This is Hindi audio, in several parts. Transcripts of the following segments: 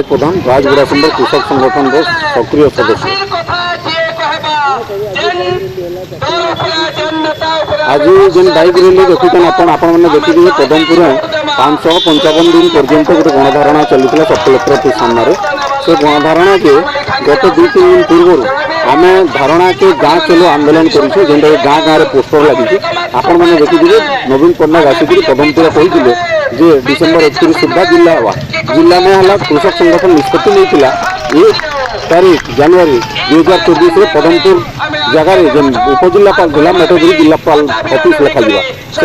प्रधान राजगुड़ा सुंदर कृषक संगठन सक्रिय सदस्य आज जेन बाइक रैली देखुन आपने देखिए पदमपुर 555 दिन पर्यंत गोटे गणधारणा चली सब कलेक्टर ऑफिस सामने से गणधारणा के गत 2-3 दिन पूर्व आम धारणा के गाँ चलो आंदोलन करूँ जेनटा गाँ गाँव में पोस्टर लगी आपण मैंने देखिए नवीन पट्टनायक आसिक पदमपुर कहते जे डिसेम्बर 31 सुधा जिला में है कृषक संगठन निष्पत्ति नहीं 1 जनवरी 2024 पदमपुर जगार जेन उपजिलापाल जिला मेटोगिरी जिलापाल ऑफिस लिखा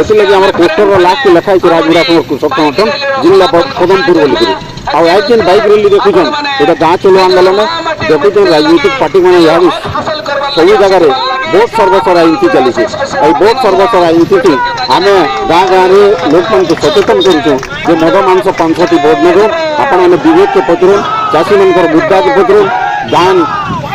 से लगे आम पोस्टर लास्ट लिखाई राजगुड़ा कृषक संगठन जिला पदमपुर बोलिक आज जेन बाइक रैली देखुन यहाँ गाँ चलो आंदोलन देखुन राजनीतिक पार्टी मैंने यहाँ सब जगार भोट सर्वेक्षण राजनीति चली भोट सर्वेक्षण राजनीति आम गाँ गाँव में लोक मान सचेतन करूँ मद मांस 500 भोट ने आपण मैंने विवेक के पचरुन चाषी मान मुद्दा के पचरुन धान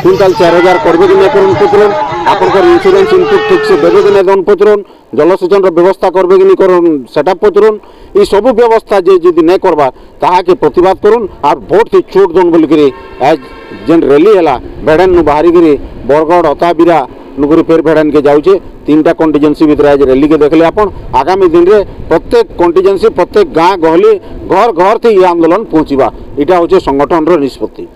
क्विंटाल 4000 करबे कि नहीं पचरुन आपंकर इन्सुरेंस इनपुट ठीक से देवे कि नहीं पचरुन जलसेचन व्यवस्था करबे कि नहीं सेटा पचरुन ये सब व्यवस्था जे नहीं करवा ताके प्रतिवाद करुन और भोट की चोट दन बोलिक आज जेन रैली है बेड़न बाहरिक बरगढ़ अताबिरा नुकुरी फेर भेड़ान के जाऊे 3टा कंटीजेंसी भितर आज रैली के देखले आपण आगामी दिन रे प्रत्येक कंटीजेंसी प्रत्येक गाँ गहली घर घर थी ये आंदोलन पहुँचवा यहाँ हूँ संगठन निष्पत्ति।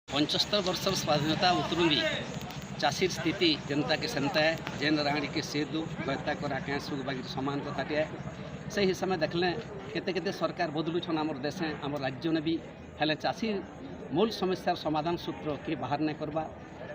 पंचस्तर वर्ष स्वाधीनता उतरुंगी चाषीर स्थिति जनता के सेमता है जेन राणी के सेदु हत्या करा क्या सुख बागी समान कथाटे है से हिसाब में देखले केते केते सरकार बदलुछन आमर देशे आम राज्य ने भी हेले चाषी मूल समस्यार समाधान सूत्र के बाहर नहीं करवा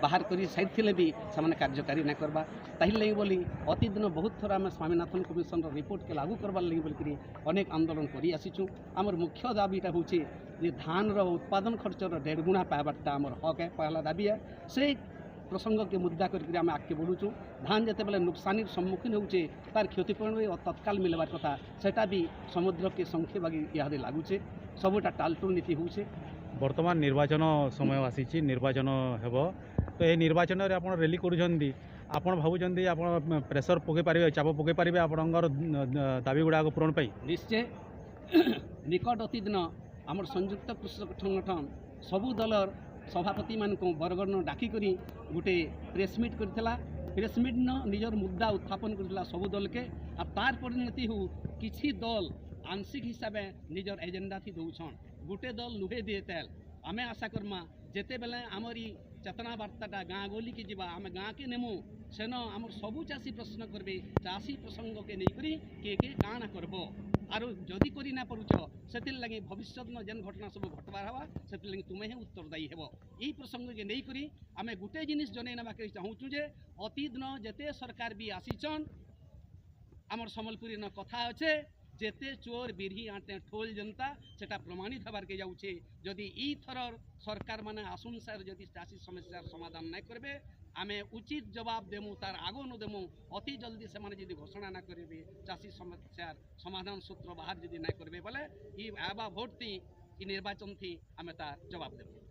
बाहर करी साइड थिले भी से कार्यकारी नहीं करवा ताहि लगी बोली अति दिन बहुत थर आम स्वामीनाथन कमिशन रिपोर्ट के लागू करवार लगी बोलिक अनेक आंदोलन कर आसीचु आमर मुख्य दाबीटा हूँ जे धान उत्पादन खर्चर 1.5 गुणा पाइबाटा आमर हक है पहला दाबी है से प्रसंग के मुद्दा करके आम आगे बढ़ुचु धान जिते बेले नुकसानी सम्मुखीन होचे तार क्षतिपूरण तत्काल मिलवार कथा सेटा भी समुद्र के संख्या बागी यहाँ लगुचे सबूटा टालटुल नीति होचे वर्तमान निर्वाचन समय आसी निर्वाचन हेब तो ये निर्वाचन में आप रैली करुँच आप भावुं आप प्रेसर पकई पारे चाप पकई पारे आपंकर दाबी गुड़ाक पूरण पाई निश्चय निकट अति दिन आमर संयुक्त कृषक संगठन सबू दलर सभापति मान बरगढ़ डाकिक गोटे प्रेसमिट करथिला प्रेसमिट न निजर मुद्दा उत्थापन करथिला सबू दल के आ तार परिणति हो किछि दल आंशिक हिसाब से निजर एजेंडा थी दौछन गोटे दल लुहे दिए तेल आमे आशा करमा जेते बेले आमरी चेतना वार्ताटा गाँ गली के जीवा आम गाँ के नेमु सेन आमर सबू चाषी प्रश्न करबे चाषी प्रसंग के नहीं के काना करब आर जदि करी ना पारुछ से लगे भविष्य में जेन घटना सब घटबार हवा से लगे तुम्हें ही उत्तरदायी हेब यही प्रसंग के नहीं करी आम गोटे जिनिस जन नाके चाहूँ जे अति दिन जेते सरकार भी आसीचन आमर सम्बलपुरी न कथा अच्छे जेते चोर बिरही आटे ठोल जनता सेटा प्रमाणित हबार के जाऊे जदि ई थरर सरकार माने आसंसार जदि चाषी समस्यार समाधान नहीं करबे आमे उचित जवाब देमु तार आगो न देमु अति जल्दी से माने जदि घोषणा ना करेबे चाषी समस्यार समाधान सूत्र बाहर जदि नहीं करबे बोले ई आबा भोट थी ई निर्वाचन थी आमे तार जवाब देबे।